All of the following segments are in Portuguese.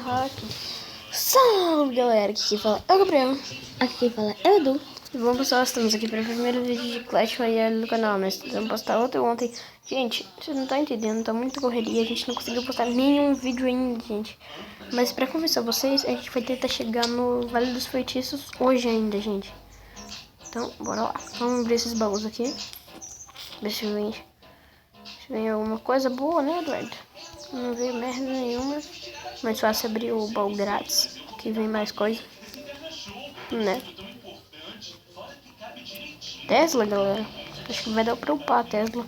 Aqui. Salve galera, aqui quem fala é o Gabriel. Aqui quem fala é o Edu. E bom pessoal, estamos aqui para o primeiro vídeo de Clash Royale do canal. Nós tentamos postar outro ontem. Gente, vocês não estão entendendo, tá muita correria. A gente não conseguiu postar nenhum vídeo ainda, gente. Mas pra conversar vocês, a gente vai tentar chegar no Vale dos Feitiços hoje ainda, gente. Então, bora lá. Vamos abrir esses baús aqui. Ver se vem alguma coisa boa, né, Eduardo? Não veio merda nenhuma. Mais fácil abrir o baú grátis, que vem mais coisa, né? Tesla, galera. Acho que vai dar pra upar a Tesla.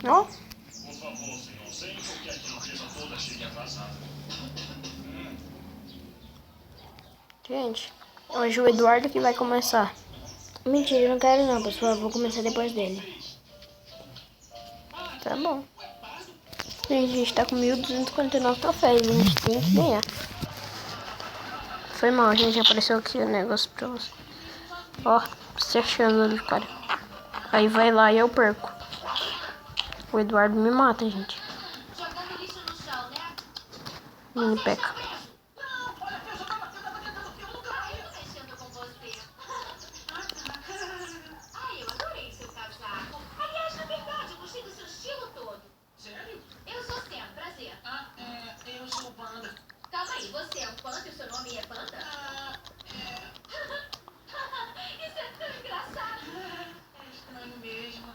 Ó. Gente, hoje o Eduardo que vai começar. Mentira, eu não quero não, pessoal. Eu vou começar depois dele. Tá bom. Gente, a gente tá com 1.249 troféus. A gente tem que ganhar. Foi mal, gente. Apareceu aqui o negócio pra você. Ó, se achando ali, cara. Aí vai lá e eu perco. O Eduardo me mata, gente. Mini peca. Você é um panda e o seu nome é Panda? Isso é tão engraçado. É estranho mesmo.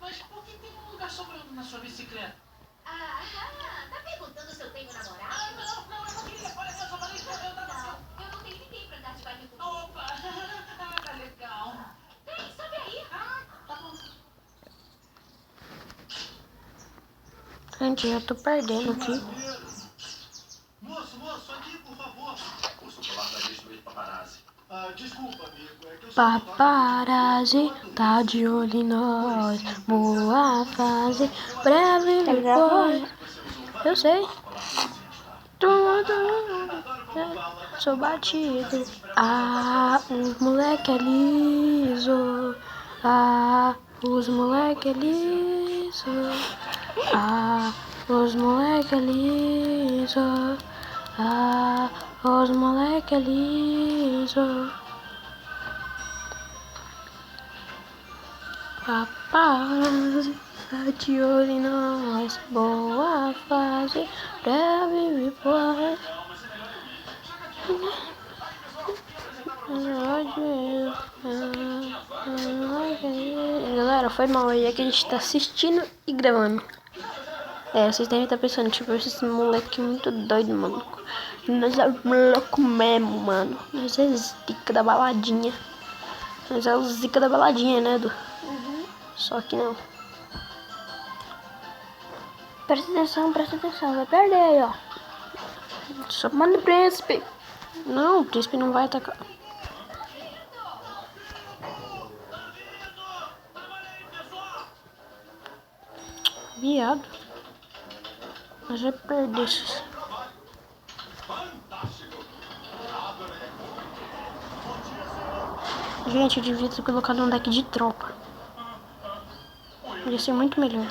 Mas por que tem um lugar sobrando na sua bicicleta? Tá perguntando se eu tenho namorado? Não, eu não queria. Olha, eu só falei que eu tava... Não, eu não tenho ninguém pra andar de bike comigo. Opa, tá legal. Vem, sobe aí. Tá bom. Gente, eu tô perdendo aqui. Moço, aqui, por favor. O chocolate vai destruir paparazzi. Desculpa, amigo. É que eu Paparazzi tá de olho em nós. Boa fase, breve depois. Eu sei. Sou batido. Ah, os moleque é liso. Ah, os moleque é liso. Ah, os moleque é liso. Ah, os moleque é liso. Paparazzi tá de olho em nós. Boa fase, breve depois. Galera, foi mal aí, é que a gente tá assistindo e gravando. Vocês devem estar pensando, tipo, esse moleque muito doido, mano. Nós é louco mesmo, mano. Nós é zica da baladinha. Nós é o zica da baladinha, né, Edu? Só que não. Presta atenção, vai perder aí, ó. Só manda o príncipe. Não, o príncipe não vai atacar. Viado. Mas vai perder isso. Gente, eu devia ter colocado um deck de tropa. Ia ser muito melhor.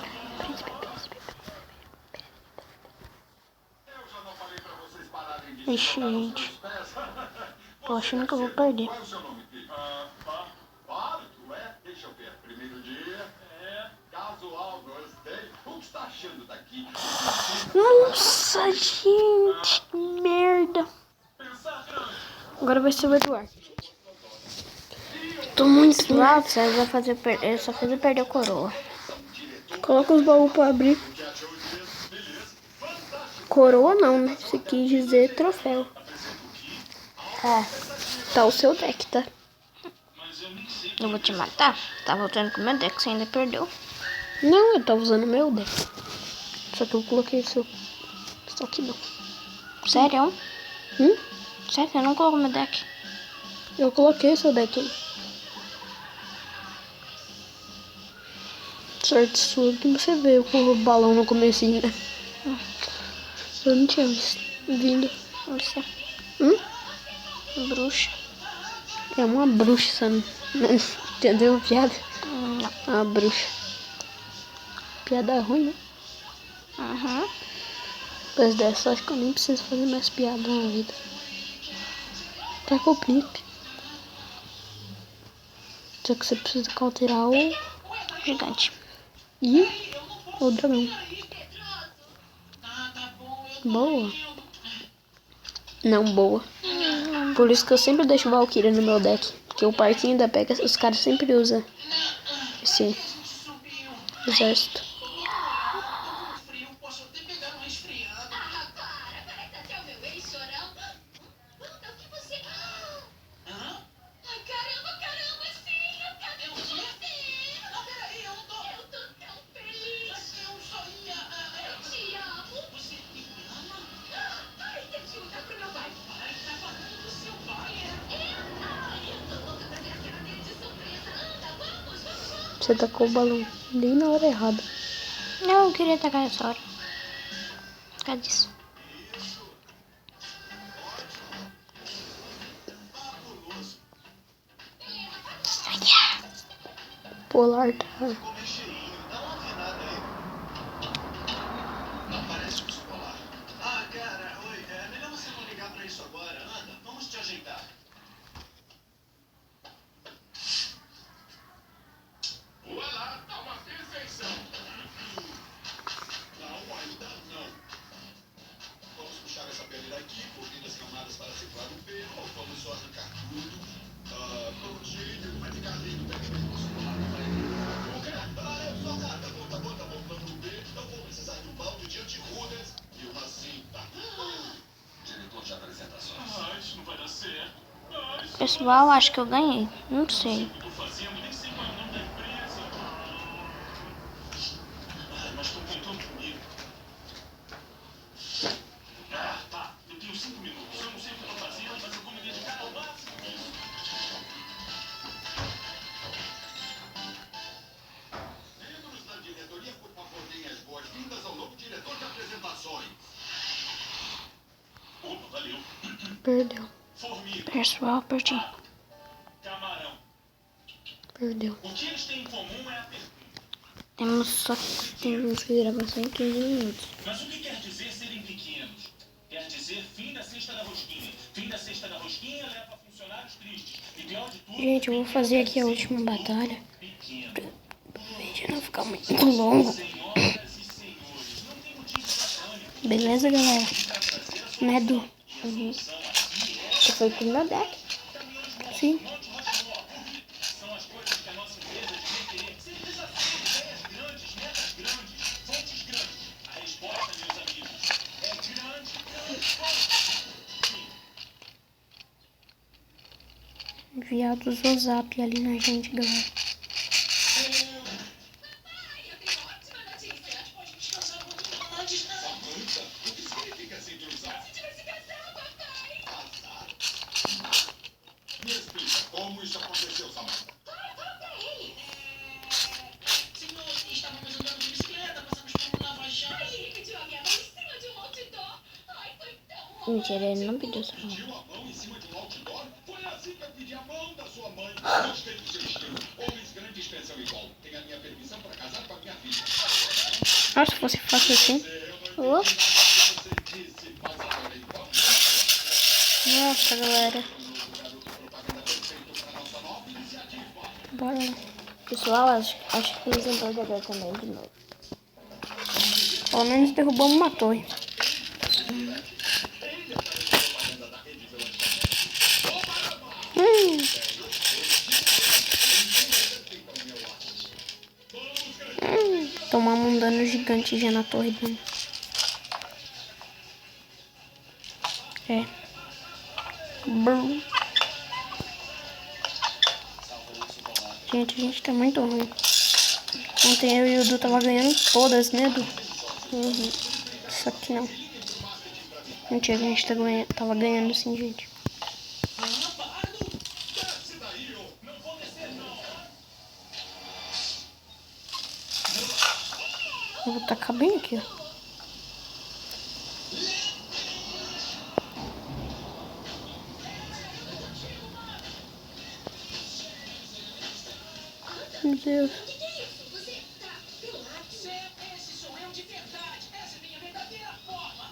Ixi, gente. Tô achando que eu vou perder. Qual é o seu nome, filho? Claro que é. Deixa eu ver. Primeiro dia. Casual, gostei. O que está achando daqui? Nossa, gente. Que merda. Agora vai ser o Eduardo, gente. Tô muito Lá, você vai fazer ele só fez eu perder a coroa. Coloca os baús pra abrir. Coroa não, né? Isso quis dizer troféu. Tá o seu deck, tá? Eu vou te matar. Tá voltando com o meu deck, você ainda perdeu. Não, eu tava usando o meu deck. Só que eu coloquei o seu. Só que não. Sério? Hum? Sério, você não colocou meu deck? Eu coloquei o seu deck aí. Sorte sua que você veio com o balão no comecinho, né? Eu não tinha vindo. Você. Bruxa. É uma bruxa, sabe? Entendeu a piada? Não. Uma bruxa. Piada ruim, né? Depois dessa, acho que eu nem preciso fazer mais piada na vida. Tá com o Pip. Só que você precisa cauterar o Gigante. e o dragão. Boa. Não, boa. Por isso que eu sempre deixo Valkyria no meu deck. Porque o parquinho da Pega, os caras sempre usam esse exército. Frio, posso até pegar um resfriado. Ah, para até o meu ex-chorão. Wanda, o que você... Hã? Ai, caramba, sim, eu quero você. Não, peraí, eu Eu tô tão feliz. Eu só ia... Eu te amo. Você me ama? Ai, deixa eu dar pro meu pai. Pai, tá falando do seu pai, é? Eu tô louca pra ver a cara dele de surpresa. Anda, vamos. Você tacou o balão bem na hora errada. Não, eu queria atacar essa hora. Por causa disso. Polar tá. Não houve nada aí. Não parece um escolar. Ah, cara, oi. É melhor você não ligar pra isso agora. Anda, vamos te ajeitar. Vai lá, tá uma perfeição. Não, ainda não. Vamos puxar essa pele daqui, cobrindo as camadas para segurar o pelo, ou vamos só arrancar tudo. Prontinho, vai ficar lindo. Pega mesmo o celular, vai. O quê? Tá bom, plano B. Não vou precisar de um balde de anti-rudas e uma cinta. Diretor de apresentações. Ah, isso não vai dar certo. Ah, isso Pessoal, acho que eu ganhei. Não sei. que eu tô fazendo, nem sei qual é o nome da empresa. Mas estão contando comigo. Tá. Eu tenho 5 minutos. Eu não sei o que eu tô fazendo, mas eu vou me dedicar ao máximo. Membros da diretoria, por favor, deem as boas-vindas ao novo diretor de apresentações. Opa, valeu. Perdeu. Formiga, Pessoal, perdi. camarão. Perdeu. O que eles têm em comum é a pergunta. Temos que gravação em 15 minutos. Mas o que quer dizer serem pequenos? Quer dizer fim da cesta da rosquinha. Fim da cesta da rosquinha leva a funcionários tristes. E pior de tudo... Gente, eu vou fazer aqui a última batalha. Pequeno. O vídeo não ficar muito longo. Senhoras e senhores, não tem motivo pra pânico. Beleza, galera? Né, Du? Uhum. Você foi pro meu deck? Sim. São as coisas que a nossa empresa devia querer. Simples assim, ideias grandes, metas grandes, fontes grandes. A resposta, meus amigos, é grande. Enviado o zap ali na gente, galera. Ai, eu tenho uma ótima notícia. Pode descansar um pouquinho antes, né? Samantha, o que significa essa intrusão? A gente vai se casar, papai. Me explica, como isso aconteceu, Samantha? Conta ele. Senhor, estávamos andando de bicicleta, passamos por um lava-jato. Ai, ele pediu a minha mão em cima de um outdoor. Ai, foi tão Mentira, ele não pediu essa mão. Pediu a mão em cima de um outdoor? Foi assim que eu pedi a mão da sua mãe. Gostei do seu estilo. Homens grandes pensam igual. Tem a minha permissão para casar com a minha filha. Nossa, se fosse fácil assim. Oh. Você disse, mas adorei. Nossa, galera. Bora lá. Pessoal, acho que eles vão jogar também de novo. Pelo menos derrubamos uma torre. Tomamos um dano gigante já na torre dele. É. Brum. Gente, a gente tá muito ruim. Ontem eu e o Du tava ganhando todas, né, Du? Uhum. Só que não. Mentira, a gente tava ganhando sim, gente. Eu vou tacar bem aqui, ó. Meu Deus. Esse sou eu de verdade. Essa é minha verdadeira forma.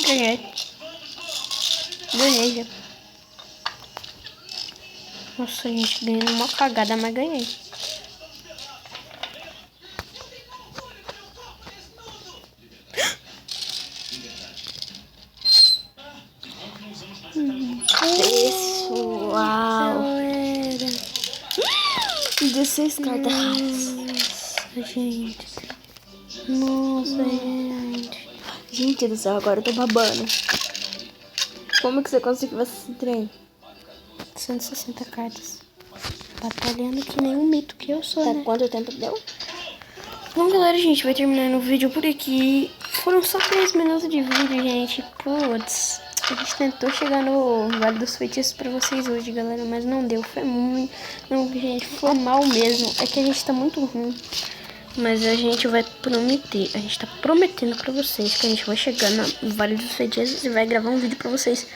Ganhei. Ganhei já. Nossa, gente, ganhei numa cagada, mas ganhei. Pessoal. 16 cartas raras. Nossa, gente. Nossa, gente. Gente do céu, agora eu tô babando. Como que você conseguiu esse trem? 160 cartas. Batalhando que nem um mito que eu sou, Tá, né? quanto tempo deu? Bom, galera, a gente vai terminando o vídeo por aqui. Foram só 3 minutos de vídeo, gente. Putz, a gente tentou chegar no Vale dos Feitiços pra vocês hoje, galera, mas não deu. Foi muito... Não, gente, foi mal mesmo. É que a gente tá muito ruim. Mas a gente vai prometer, a gente tá prometendo pra vocês que a gente vai chegar no Vale dos Feitiços e vai gravar um vídeo pra vocês.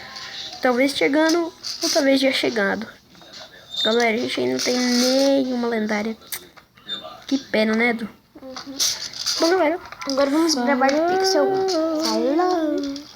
Talvez chegando, ou talvez já chegado. Galera, a gente ainda não tem nenhuma lendária. Que pena, né, Edu? Bom, galera, Agora vamos gravar o Pixel 1. Falou!